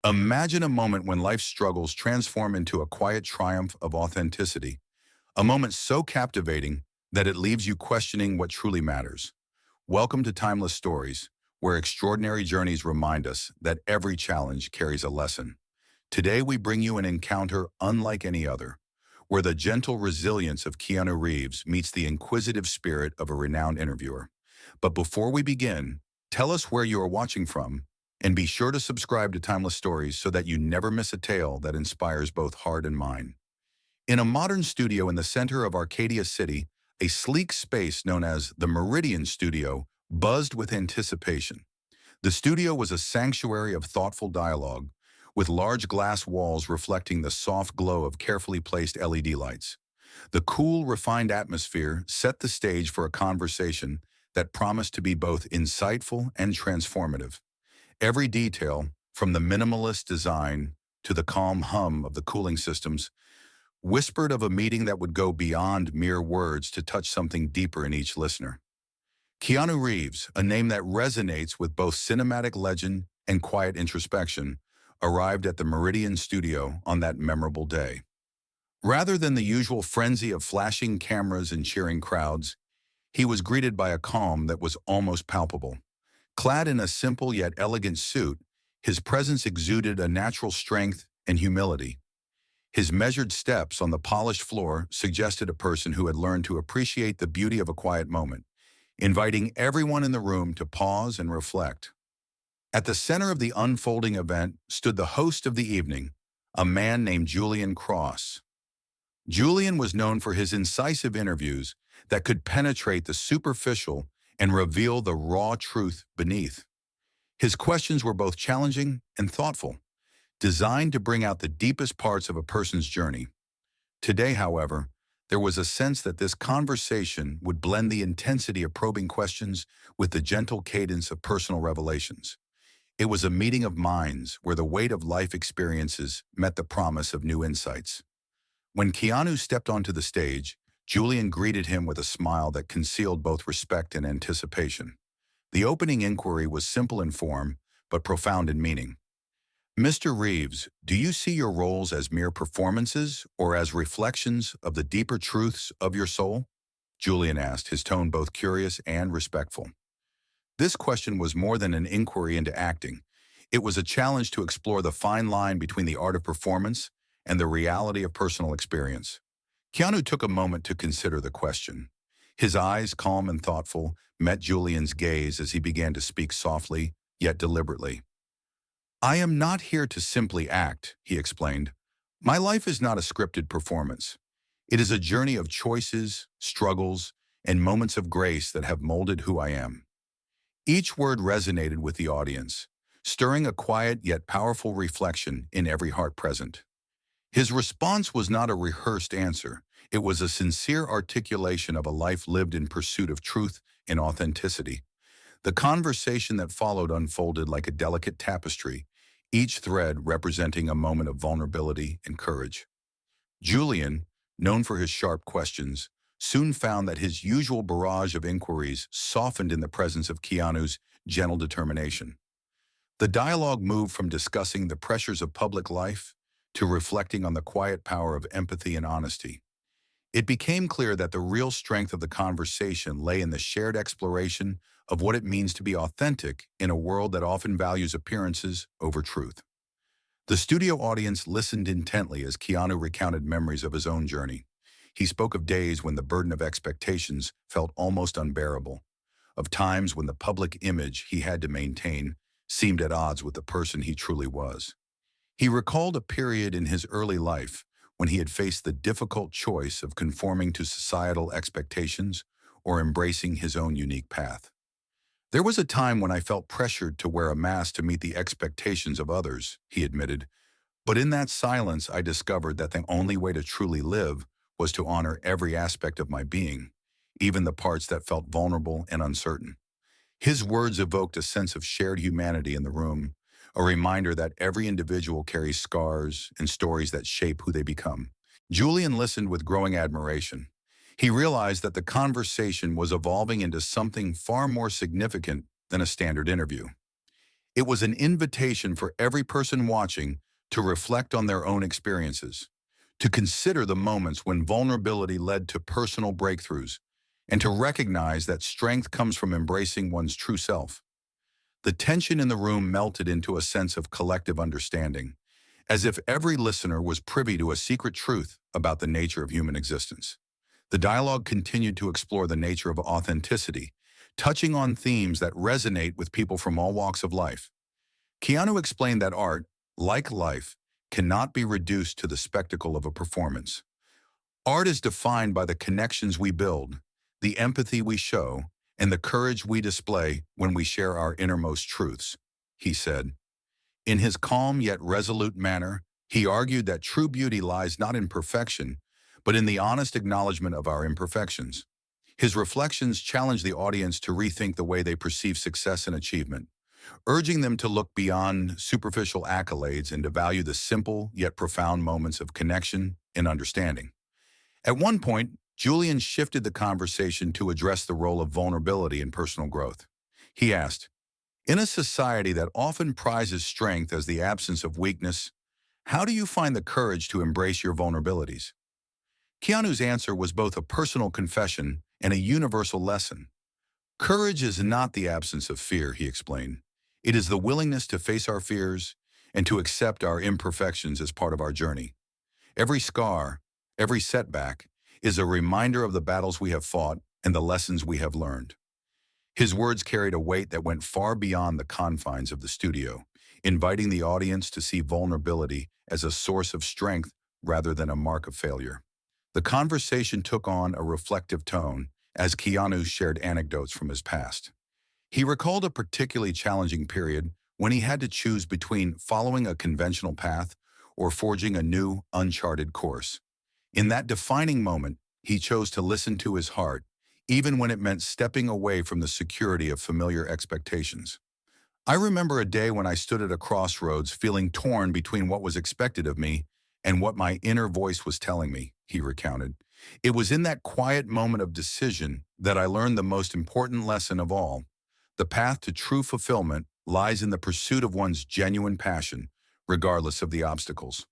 Imagine a moment when life's struggles transform into a quiet triumph of authenticity, a moment so captivating that it leaves you questioning what truly matters. Welcome to Timeless Stories, where extraordinary journeys remind us that every challenge carries a lesson. Today we bring you an encounter unlike any other, where the gentle resilience of Keanu Reeves meets the inquisitive spirit of a renowned interviewer. But before we begin, tell us where you are watching from, and be sure to subscribe to Timeless Stories so that you never miss a tale that inspires both heart and mind. In a modern studio in the center of Arcadia City, a sleek space known as the Meridian Studio buzzed with anticipation. The studio was a sanctuary of thoughtful dialogue, with large glass walls reflecting the soft glow of carefully placed LED lights. The cool, refined atmosphere set the stage for a conversation that promised to be both insightful and transformative. Every detail, from the minimalist design to the calm hum of the cooling systems, whispered of a meeting that would go beyond mere words to touch something deeper in each listener. Keanu Reeves, a name that resonates with both cinematic legend and quiet introspection, arrived at the Meridian Studio on that memorable day. Rather than the usual frenzy of flashing cameras and cheering crowds, he was greeted by a calm that was almost palpable. Clad in a simple yet elegant suit, his presence exuded a natural strength and humility. His measured steps on the polished floor suggested a person who had learned to appreciate the beauty of a quiet moment, inviting everyone in the room to pause and reflect. At the center of the unfolding event stood the host of the evening, a man named Julian Cross. Julian was known for his incisive interviews that could penetrate the superficial and reveal the raw truth beneath. His questions were both challenging and thoughtful, designed to bring out the deepest parts of a person's journey. Today, however, there was a sense that this conversation would blend the intensity of probing questions with the gentle cadence of personal revelations. It was a meeting of minds where the weight of life experiences met the promise of new insights. When Keanu stepped onto the stage, Julian greeted him with a smile that concealed both respect and anticipation. The opening inquiry was simple in form, but profound in meaning. "Mr. Reeves, do you see your roles as mere performances or as reflections of the deeper truths of your soul?" Julian asked, his tone both curious and respectful. This question was more than an inquiry into acting. It was a challenge to explore the fine line between the art of performance and the reality of personal experience. Keanu took a moment to consider the question. His eyes, calm and thoughtful, met Julian's gaze as he began to speak softly, yet deliberately. "I am not here to simply act," he explained. "My life is not a scripted performance. It is a journey of choices, struggles, and moments of grace that have molded who I am." Each word resonated with the audience, stirring a quiet yet powerful reflection in every heart present. His response was not a rehearsed answer. It was a sincere articulation of a life lived in pursuit of truth and authenticity. The conversation that followed unfolded like a delicate tapestry, each thread representing a moment of vulnerability and courage. Julian, known for his sharp questions, soon found that his usual barrage of inquiries softened in the presence of Keanu's gentle determination. The dialogue moved from discussing the pressures of public life to reflecting on the quiet power of empathy and honesty. It became clear that the real strength of the conversation lay in the shared exploration of what it means to be authentic in a world that often values appearances over truth. The studio audience listened intently as Keanu recounted memories of his own journey. He spoke of days when the burden of expectations felt almost unbearable, of times when the public image he had to maintain seemed at odds with the person he truly was. He recalled a period in his early life when he had faced the difficult choice of conforming to societal expectations or embracing his own unique path. "There was a time when I felt pressured to wear a mask to meet the expectations of others," he admitted. "But in that silence, I discovered that the only way to truly live was to honor every aspect of my being, even the parts that felt vulnerable and uncertain." His words evoked a sense of shared humanity in the room, a reminder that every individual carries scars and stories that shape who they become. Julian listened with growing admiration. He realized that the conversation was evolving into something far more significant than a standard interview. It was an invitation for every person watching to reflect on their own experiences, to consider the moments when vulnerability led to personal breakthroughs, and to recognize that strength comes from embracing one's true self. The tension in the room melted into a sense of collective understanding, as if every listener was privy to a secret truth about the nature of human existence. The dialogue continued to explore the nature of authenticity, touching on themes that resonate with people from all walks of life. Keanu explained that art, like life, cannot be reduced to the spectacle of a performance. Art is defined by the connections we build, the empathy we show, and the courage we display when we share our innermost truths, he said. In his calm yet resolute manner, he argued that true beauty lies not in perfection, but in the honest acknowledgement of our imperfections. His reflections challenged the audience to rethink the way they perceive success and achievement, urging them to look beyond superficial accolades and to value the simple yet profound moments of connection and understanding. At one point, Julian shifted the conversation to address the role of vulnerability in personal growth. He asked, "In a society that often prizes strength as the absence of weakness, how do you find the courage to embrace your vulnerabilities?" Keanu's answer was both a personal confession and a universal lesson. Courage is not the absence of fear, he explained. It is the willingness to face our fears and to accept our imperfections as part of our journey. Every scar, every setback, is a reminder of the battles we have fought and the lessons we have learned. His words carried a weight that went far beyond the confines of the studio, inviting the audience to see vulnerability as a source of strength rather than a mark of failure. The conversation took on a reflective tone as Keanu shared anecdotes from his past. He recalled a particularly challenging period when he had to choose between following a conventional path or forging a new, uncharted course. In that defining moment, he chose to listen to his heart, even when it meant stepping away from the security of familiar expectations. "I remember a day when I stood at a crossroads feeling torn between what was expected of me and what my inner voice was telling me," he recounted. "It was in that quiet moment of decision that I learned the most important lesson of all. The path to true fulfillment lies in the pursuit of one's genuine passion, regardless of the obstacles."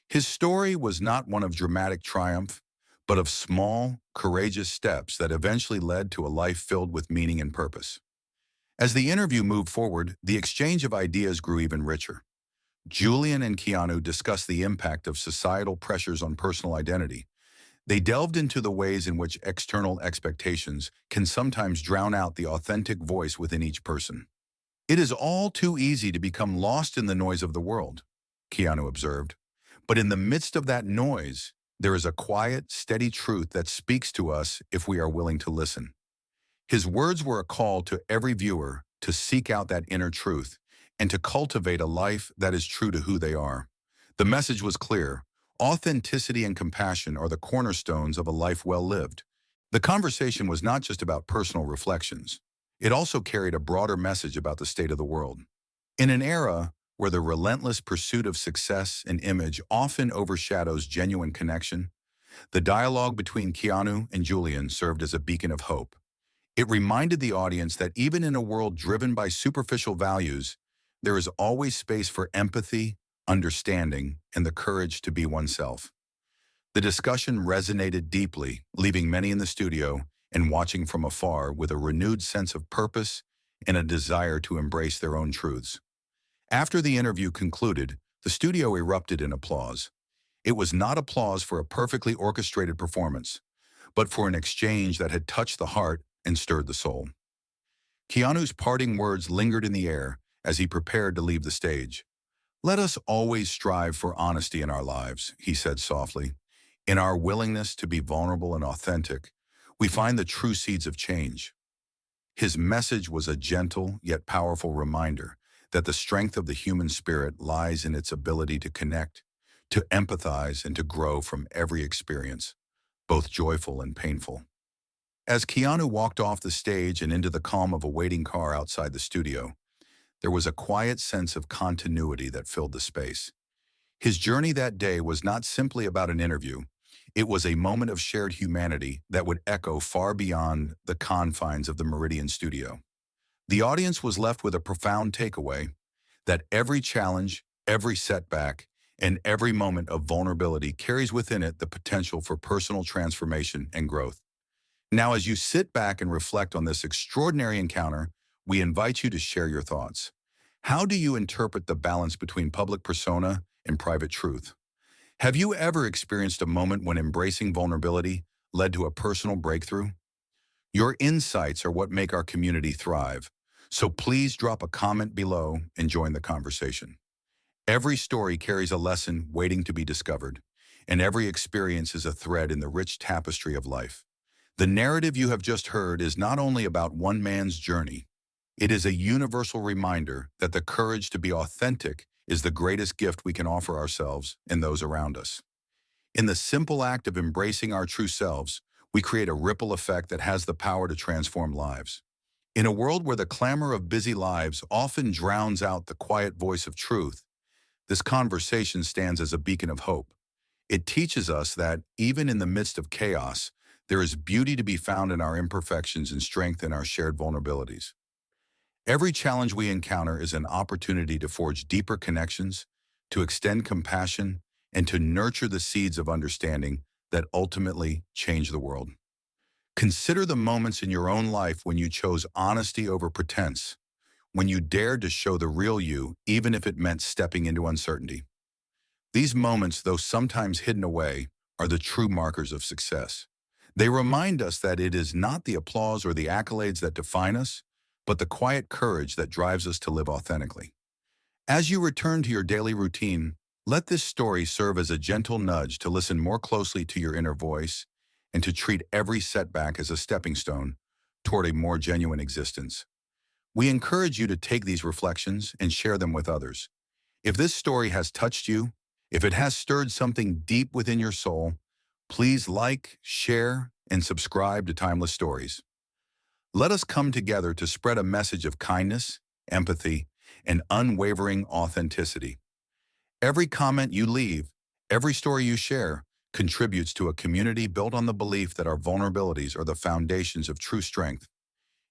His story was not one of dramatic triumph, but of small, courageous steps that eventually led to a life filled with meaning and purpose. As the interview moved forward, the exchange of ideas grew even richer. Julian and Keanu discussed the impact of societal pressures on personal identity. They delved into the ways in which external expectations can sometimes drown out the authentic voice within each person. "It is all too easy to become lost in the noise of the world," Keanu observed. "But in the midst of that noise, there is a quiet, steady truth that speaks to us if we are willing to listen." His words were a call to every viewer to seek out that inner truth and to cultivate a life that is true to who they are. The message was clear. Authenticity and compassion are the cornerstones of a life well lived. The conversation was not just about personal reflections. It also carried a broader message about the state of the world. In an era where the relentless pursuit of success and image often overshadows genuine connection, the dialogue between Keanu and Julian served as a beacon of hope. It reminded the audience that even in a world driven by superficial values, there is always space for empathy, understanding, and the courage to be oneself. The discussion resonated deeply, leaving many in the studio and watching from afar with a renewed sense of purpose and a desire to embrace their own truths. After the interview concluded, the studio erupted in applause. It was not applause for a perfectly orchestrated performance, but for an exchange that had touched the heart and stirred the soul. Keanu's parting words lingered in the air as he prepared to leave the stage. "Let us always strive for honesty in our lives," he said softly. "In our willingness to be vulnerable and authentic, we find the true seeds of change." His message was a gentle yet powerful reminder that the strength of the human spirit lies in its ability to connect, to empathize, and to grow from every experience, both joyful and painful. As Keanu walked off the stage and into the calm of a waiting car outside the studio, there was a quiet sense of continuity that filled the space. His journey that day was not simply about an interview. It was a moment of shared humanity that would echo far beyond the confines of the Meridian studio. The audience was left with a profound takeaway. that every challenge, every setback, and every moment of vulnerability carries within it the potential for personal transformation and growth. Now, as you sit back and reflect on this extraordinary encounter, we invite you to share your thoughts. How do you interpret the balance between public persona and private truth? Have you ever experienced a moment when embracing vulnerability led to a personal breakthrough? Your insights are what make our community thrive. So please drop a comment below and join the conversation. Every story carries a lesson waiting to be discovered, and every experience is a thread in the rich tapestry of life. The narrative you have just heard is not only about one man's journey, it is a universal reminder that the courage to be authentic is the greatest gift we can offer ourselves and those around us. In the simple act of embracing our true selves, we create a ripple effect that has the power to transform lives. In a world where the clamor of busy lives often drowns out the quiet voice of truth, this conversation stands as a beacon of hope. It teaches us that, even in the midst of chaos, there is beauty to be found in our imperfections and strength in our shared vulnerabilities. Every challenge we encounter is an opportunity to forge deeper connections, to extend compassion, and to nurture the seeds of understanding that ultimately change the world. Consider the moments in your own life when you chose honesty over pretense, when you dared to show the real you, even if it meant stepping into uncertainty. These moments, though sometimes hidden away, are the true markers of success. They remind us that it is not the applause or the accolades that define us, but the quiet courage that drives us to live authentically. As you return to your daily routine, let this story serve as a gentle nudge to listen more closely to your inner voice and to treat every setback as a stepping stone toward a more genuine existence. We encourage you to take these reflections and share them with others. If this story has touched you, if it has stirred something deep within your soul, please like, share, and subscribe to Timeless Stories. Let us come together to spread a message of kindness, empathy, and unwavering authenticity. Every comment you leave, every story you share, contributes to a community built on the belief that our vulnerabilities are the foundations of true strength.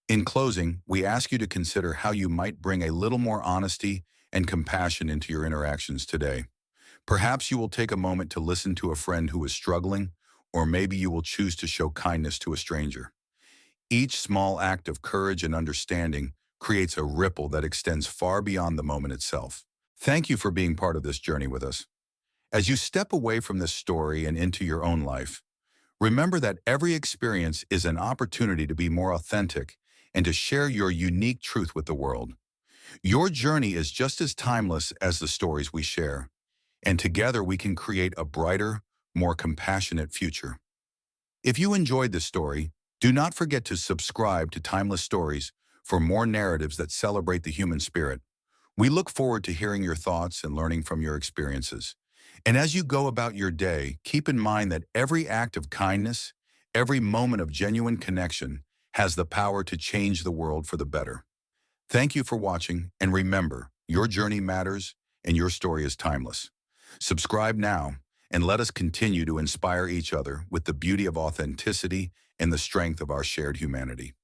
In closing, we ask you to consider how you might bring a little more honesty and compassion into your interactions today. Perhaps you will take a moment to listen to a friend who is struggling, or maybe you will choose to show kindness to a stranger. Each small act of courage and understanding creates a ripple that extends far beyond the moment itself. Thank you for being part of this journey with us. As you step away from this story and into your own life, remember that every experience is an opportunity to be more authentic and to share your unique truth with the world. Your journey is just as timeless as the stories we share, and together we can create a brighter, more compassionate future. If you enjoyed this story, do not forget to subscribe to Timeless Stories for more narratives that celebrate the human spirit. We look forward to hearing your thoughts and learning from your experiences. And as you go about your day, keep in mind that every act of kindness, every moment of genuine connection has the power to change the world for the better. Thank you for watching, and remember, your journey matters and your story is timeless. Subscribe now, and let us continue to inspire each other with the beauty of authenticity and the strength of our shared humanity.